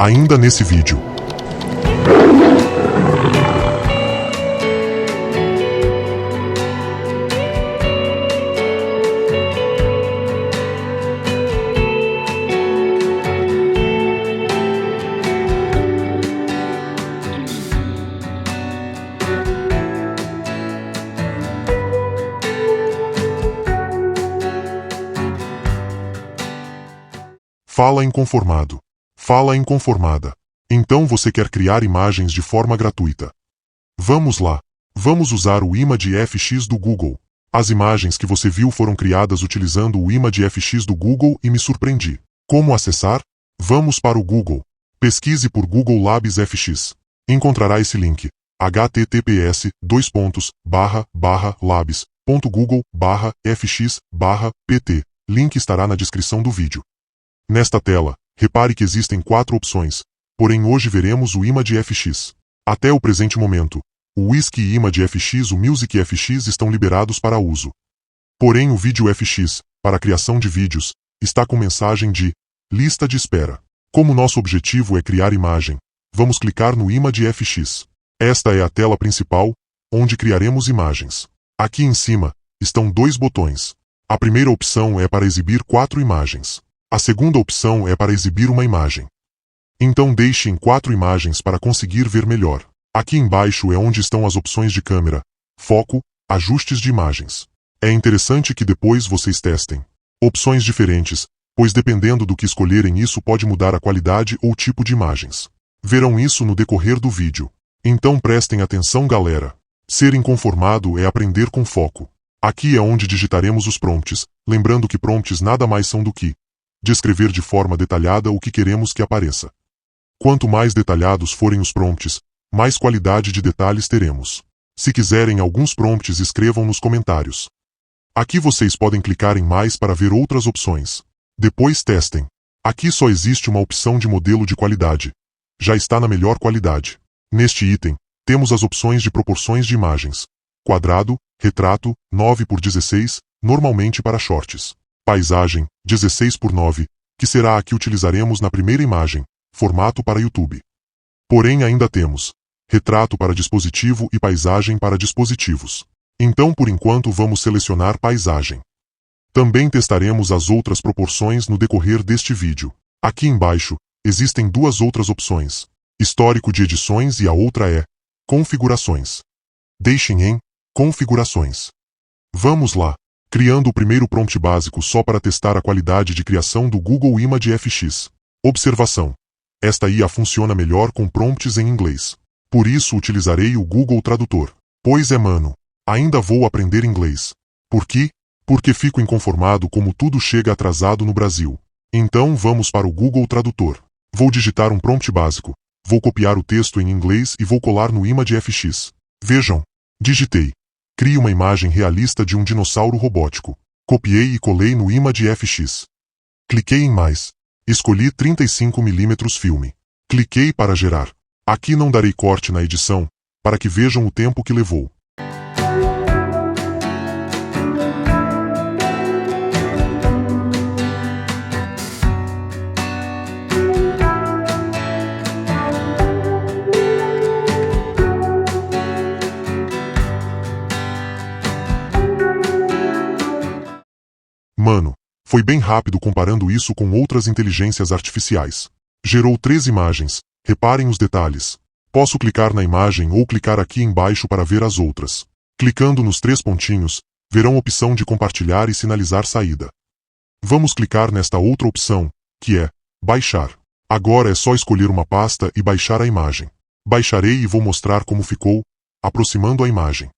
Ainda nesse vídeo. Fala inconformado. Fala inconformada. Então você quer criar imagens de forma gratuita. Vamos lá. Vamos usar o ImageFX do Google. As imagens que você viu foram criadas utilizando o ImageFX do Google e me surpreendi. Como acessar? Vamos para o Google. Pesquise por Google Labs FX. Encontrará esse link. https://labs.google/fx/pt. Link estará na descrição do vídeo. Nesta tela, repare que existem 4 opções, porém hoje veremos o ImageFX. Até o presente momento, o Whiskey ImageFX e o MusicFX estão liberados para uso. Porém o VideoFX, para a criação de vídeos, está com mensagem de lista de espera. Como nosso objetivo é criar imagem, vamos clicar no ImageFX. Esta é a tela principal, onde criaremos imagens. Aqui em cima, estão 2 botões. A primeira opção é para exibir 4 imagens. A segunda opção é para exibir uma imagem. Então deixe em 4 imagens para conseguir ver melhor. Aqui embaixo é onde estão as opções de câmera, foco, ajustes de imagens. É interessante que depois vocês testem opções diferentes, pois dependendo do que escolherem isso pode mudar a qualidade ou tipo de imagens. Verão isso no decorrer do vídeo. Então prestem atenção, galera. Ser inconformado é aprender com foco. Aqui é onde digitaremos os prompts, lembrando que prompts nada mais são do que descrever de forma detalhada o que queremos que apareça. Quanto mais detalhados forem os prompts, mais qualidade de detalhes teremos. Se quiserem alguns prompts, escrevam nos comentários. Aqui vocês podem clicar em mais para ver outras opções. Depois testem. Aqui só existe uma opção de modelo de qualidade. Já está na melhor qualidade. Neste item, temos as opções de proporções de imagens. Quadrado, retrato, 9:16, normalmente para shorts. Paisagem, 16:9, que será a que utilizaremos na primeira imagem, formato para YouTube. Porém ainda temos retrato para dispositivo e paisagem para dispositivos. Então por enquanto vamos selecionar paisagem. Também testaremos as outras proporções no decorrer deste vídeo. Aqui embaixo, existem 2 outras opções, histórico de edições e a outra é configurações. Deixem em configurações. Vamos lá. Criando o primeiro prompt básico só para testar a qualidade de criação do Google ImageFX. Observação. Esta IA funciona melhor com prompts em inglês. Por isso utilizarei o Google Tradutor. Pois é, mano, ainda vou aprender inglês. Por quê? Porque fico inconformado como tudo chega atrasado no Brasil. Então vamos para o Google Tradutor. Vou digitar um prompt básico. Vou copiar o texto em inglês e vou colar no ImageFX. Vejam. Digitei. Crie uma imagem realista de um dinossauro robótico. Copiei e colei no ImageFX. Cliquei em mais. Escolhi 35mm filme. Cliquei para gerar. Aqui não darei corte na edição, para que vejam o tempo que levou. Mano, foi bem rápido comparando isso com outras inteligências artificiais. Gerou 3 imagens, reparem os detalhes. Posso clicar na imagem ou clicar aqui embaixo para ver as outras. Clicando nos 3 pontinhos, verão a opção de compartilhar e sinalizar saída. Vamos clicar nesta outra opção, que é baixar. Agora é só escolher uma pasta e baixar a imagem. Baixarei e vou mostrar como ficou, aproximando a imagem.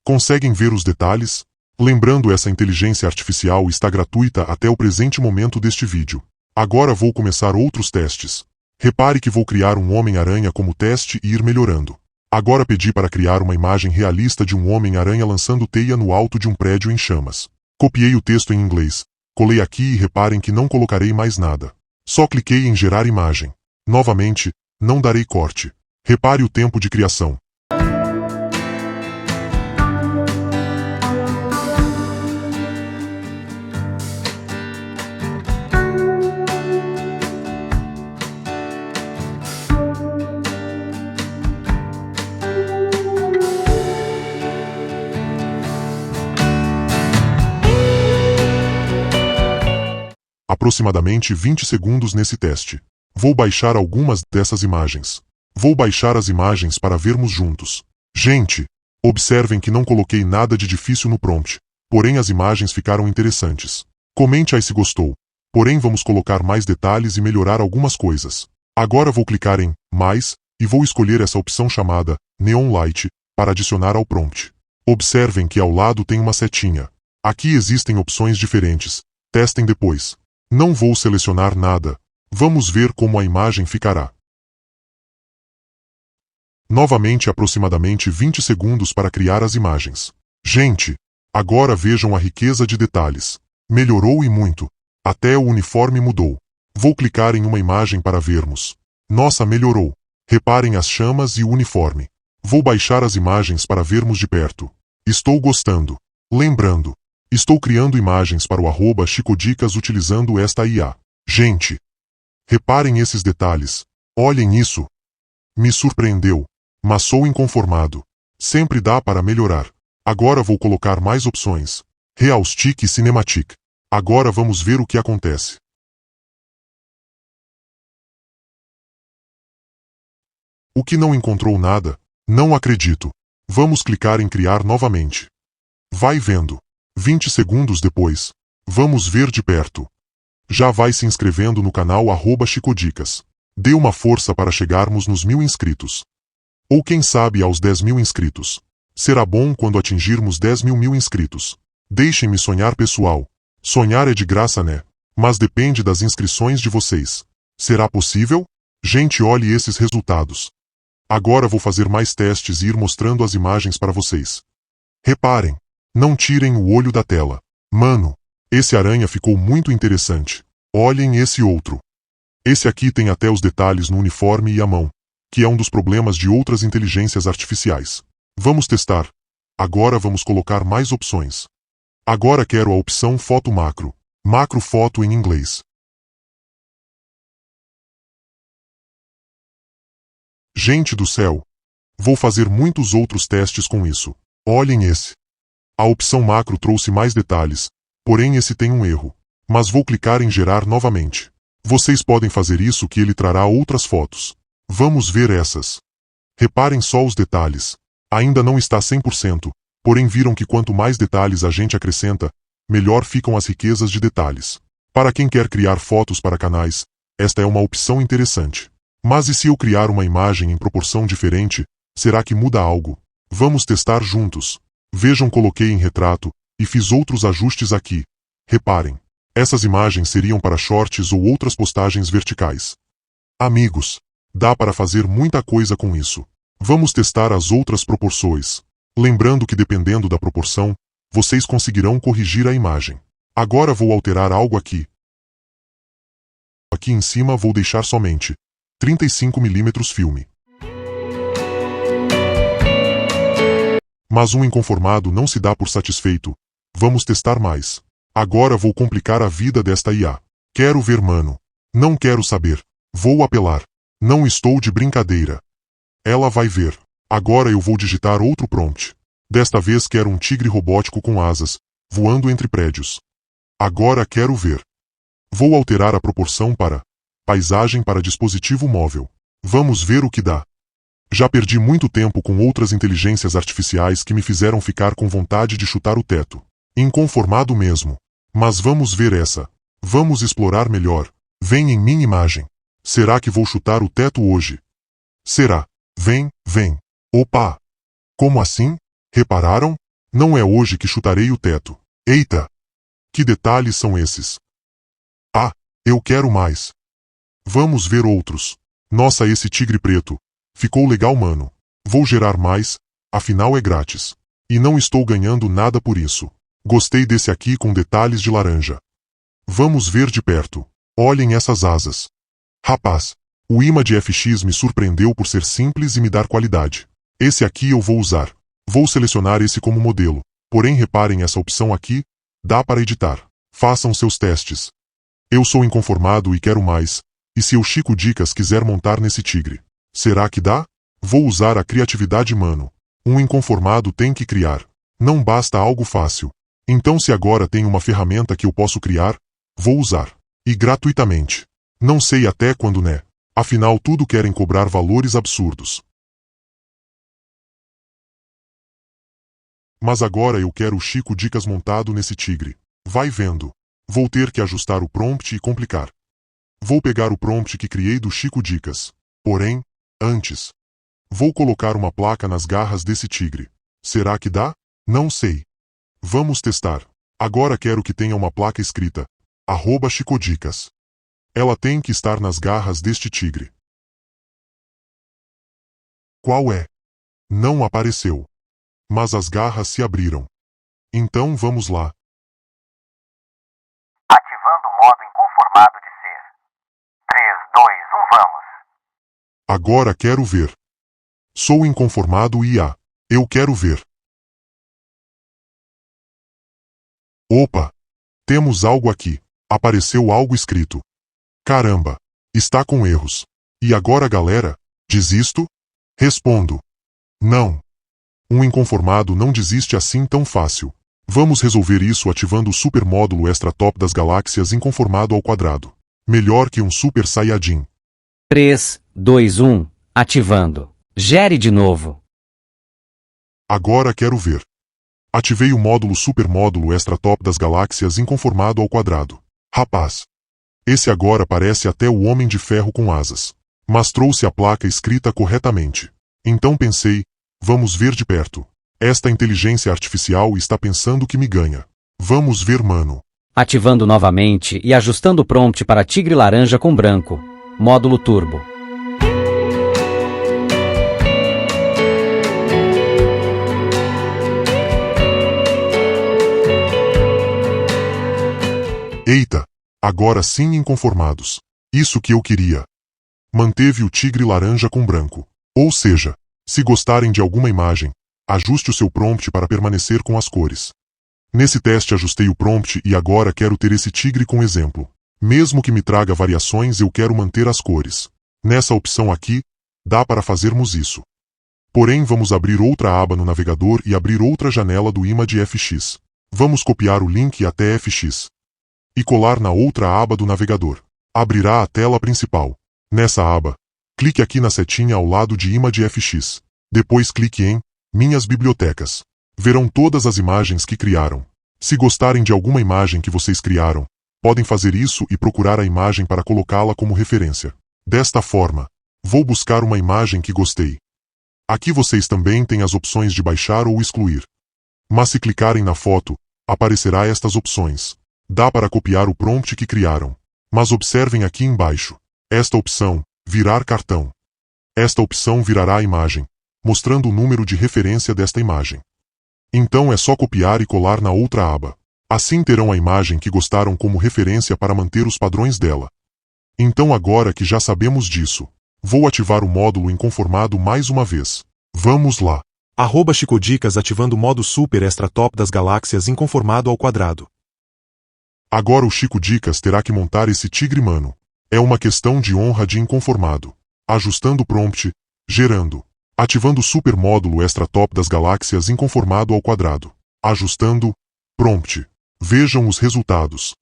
Conseguem ver os detalhes? Lembrando, essa inteligência artificial está gratuita até o presente momento deste vídeo. Agora vou começar outros testes. Repare que vou criar um Homem-Aranha como teste e ir melhorando. Agora pedi para criar uma imagem realista de um Homem-Aranha lançando teia no alto de um prédio em chamas. Copiei o texto em inglês, colei aqui e reparem que não colocarei mais nada. Só cliquei em gerar imagem. Novamente, não darei corte. Repare o tempo de criação. aproximadamente 20 segundos nesse teste. Vou baixar algumas dessas imagens. Vou baixar as imagens para vermos juntos. Gente, observem que não coloquei nada de difícil no prompt, porém as imagens ficaram interessantes. Comente aí se gostou. Porém vamos colocar mais detalhes e melhorar algumas coisas. Agora vou clicar em Mais e vou escolher essa opção chamada Neon Light para adicionar ao prompt. Observem que ao lado tem uma setinha. Aqui existem opções diferentes. Testem depois. Não vou selecionar nada. Vamos ver como a imagem ficará. Novamente aproximadamente 20 segundos para criar as imagens. Gente, agora vejam a riqueza de detalhes. Melhorou e muito. Até o uniforme mudou. Vou clicar em uma imagem para vermos. Nossa, melhorou. Reparem as chamas e o uniforme. Vou baixar as imagens para vermos de perto. Estou gostando. Lembrando, estou criando imagens para o @chicodicas utilizando esta IA. Gente, reparem esses detalhes. Olhem isso. Me surpreendeu. Mas sou inconformado. Sempre dá para melhorar. Agora vou colocar mais opções. Realstic e Cinematic. Agora vamos ver o que acontece. O que não encontrou nada? Não acredito. Vamos clicar em criar novamente. Vai vendo. 20 segundos depois. Vamos ver de perto. Já vai se inscrevendo no canal @chicodicas. Dê uma força para chegarmos nos 1000 inscritos. Ou quem sabe aos 10.000 inscritos. Será bom quando atingirmos 10.000 inscritos. Deixem-me sonhar, pessoal. Sonhar é de graça, né? Mas depende das inscrições de vocês. Será possível? Gente, olhe esses resultados. Agora vou fazer mais testes e ir mostrando as imagens para vocês. Reparem. Não tirem o olho da tela. Mano, esse aranha ficou muito interessante. Olhem esse outro. Esse aqui tem até os detalhes no uniforme e a mão, que é um dos problemas de outras inteligências artificiais. Vamos testar. Agora vamos colocar mais opções. Agora quero a opção Foto Macro. Macro foto em inglês. Gente do céu! Vou fazer muitos outros testes com isso. Olhem esse. A opção macro trouxe mais detalhes, porém esse tem um erro. Mas vou clicar em gerar novamente. Vocês podem fazer isso que ele trará outras fotos. Vamos ver essas. Reparem só os detalhes. Ainda não está 100%, porém viram que quanto mais detalhes a gente acrescenta, melhor ficam as riquezas de detalhes. Para quem quer criar fotos para canais, esta é uma opção interessante. Mas e se eu criar uma imagem em proporção diferente, será que muda algo? Vamos testar juntos. Vejam, coloquei em retrato, e fiz outros ajustes aqui. Reparem. Essas imagens seriam para shorts ou outras postagens verticais. Amigos, dá para fazer muita coisa com isso. Vamos testar as outras proporções. Lembrando que dependendo da proporção, vocês conseguirão corrigir a imagem. Agora vou alterar algo aqui. Aqui em cima vou deixar somente 35mm filme. Mas um inconformado não se dá por satisfeito. Vamos testar mais. Agora vou complicar a vida desta IA. Quero ver, mano. Não quero saber. Vou apelar. Não estou de brincadeira. Ela vai ver. Agora eu vou digitar outro prompt. Desta vez quero um tigre robótico com asas, voando entre prédios. Agora quero ver. Vou alterar a proporção para paisagem para dispositivo móvel. Vamos ver o que dá. Já perdi muito tempo com outras inteligências artificiais que me fizeram ficar com vontade de chutar o teto. Inconformado mesmo. Mas vamos ver essa. Vamos explorar melhor. Vem em minha imagem. Será que vou chutar o teto hoje? Será? Vem, vem. Opa! Como assim? Repararam? Não é hoje que chutarei o teto. Eita! Que detalhes são esses? Ah, eu quero mais. Vamos ver outros. Nossa, esse tigre preto. Ficou legal, mano. Vou gerar mais, afinal é grátis. E não estou ganhando nada por isso. Gostei desse aqui com detalhes de laranja. Vamos ver de perto. Olhem essas asas. Rapaz, o ImageFX me surpreendeu por ser simples e me dar qualidade. Esse aqui eu vou usar. Vou selecionar esse como modelo. Porém reparem essa opção aqui, dá para editar. Façam seus testes. Eu sou inconformado e quero mais. E se o Chico Dicas quiser montar nesse tigre? Será que dá? Vou usar a criatividade, mano. Um inconformado tem que criar. Não basta algo fácil. Então se agora tem uma ferramenta que eu posso criar, vou usar. E gratuitamente. Não sei até quando, né? Afinal, tudo querem cobrar valores absurdos. Mas agora eu quero o Chico Dicas montado nesse tigre. Vai vendo. Vou ter que ajustar o prompt e complicar. Vou pegar o prompt que criei do Chico Dicas. Porém, antes, vou colocar uma placa nas garras desse tigre. Será que dá? Não sei. Vamos testar. Agora quero que tenha uma placa escrita @Chicodicas. Ela tem que estar nas garras deste tigre. Qual é? Não apareceu. Mas as garras se abriram. Então vamos lá. Ativando o modo inconformado de ser. 3, 2, 1, vamos. Agora quero ver. Sou inconformado IA. Eu quero ver. Opa! Temos algo aqui. Apareceu algo escrito. Caramba! Está com erros. E agora, galera? Desisto? Respondo. Não. Um inconformado não desiste assim tão fácil. Vamos resolver isso ativando o super módulo extra top das galáxias inconformado ao quadrado. Melhor que um super saiyajin. 3, 2, 1, ativando. Gere de novo. Agora quero ver. Ativei o módulo super módulo extra top das galáxias inconformado ao quadrado. Rapaz! Esse agora parece até o Homem de Ferro com asas. Mas trouxe a placa escrita corretamente. Então pensei, vamos ver de perto. Esta inteligência artificial está pensando que me ganha. Vamos ver, mano. Ativando novamente e ajustando o prompt para tigre laranja com branco. Módulo turbo. Eita! Agora sim inconformados. Isso que eu queria. Manteve o tigre laranja com branco. Ou seja, se gostarem de alguma imagem, ajuste o seu prompt para permanecer com as cores. Nesse teste ajustei o prompt e agora quero ter esse tigre com exemplo. Mesmo que me traga variações, eu quero manter as cores. Nessa opção aqui, dá para fazermos isso. Porém, vamos abrir outra aba no navegador e abrir outra janela do ImageFX. Vamos copiar o link até FX. E colar na outra aba do navegador. Abrirá a tela principal. Nessa aba, clique aqui na setinha ao lado de ImageFX. Depois clique em Minhas Bibliotecas. Verão todas as imagens que criaram. Se gostarem de alguma imagem que vocês criaram, podem fazer isso e procurar a imagem para colocá-la como referência. Desta forma, vou buscar uma imagem que gostei. Aqui vocês também têm as opções de baixar ou excluir. Mas se clicarem na foto, aparecerá estas opções. Dá para copiar o prompt que criaram. Mas observem aqui embaixo. Esta opção, virar cartão. Esta opção virará a imagem, mostrando o número de referência desta imagem. Então é só copiar e colar na outra aba. Assim terão a imagem que gostaram como referência para manter os padrões dela. Então agora que já sabemos disso, vou ativar o módulo inconformado mais uma vez. Vamos lá. @Chicodicas ativando o modo super extra top das galáxias inconformado ao quadrado. Agora o Chico Dicas terá que montar esse tigre mano. É uma questão de honra de inconformado. Ajustando o prompt, gerando. Ativando o super módulo extra top das galáxias inconformado ao quadrado. Ajustando, prompt. Vejam os resultados.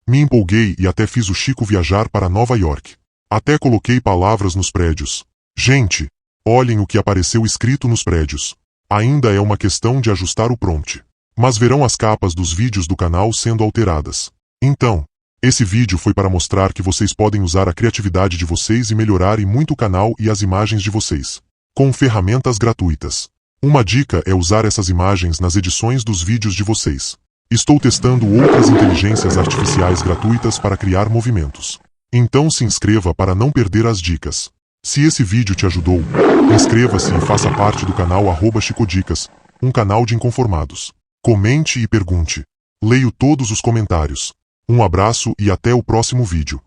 Me empolguei e até fiz o Chico viajar para Nova York. Até coloquei palavras nos prédios. Gente, olhem o que apareceu escrito nos prédios. Ainda é uma questão de ajustar o prompt. Mas verão as capas dos vídeos do canal sendo alteradas. Então, esse vídeo foi para mostrar que vocês podem usar a criatividade de vocês e melhorar e muito o canal e as imagens de vocês. Com ferramentas gratuitas. Uma dica é usar essas imagens nas edições dos vídeos de vocês. Estou testando outras inteligências artificiais gratuitas para criar movimentos. Então se inscreva para não perder as dicas. Se esse vídeo te ajudou, inscreva-se e faça parte do canal @Chicodicas, um canal de inconformados. Comente e pergunte. Leio todos os comentários. Um abraço e até o próximo vídeo.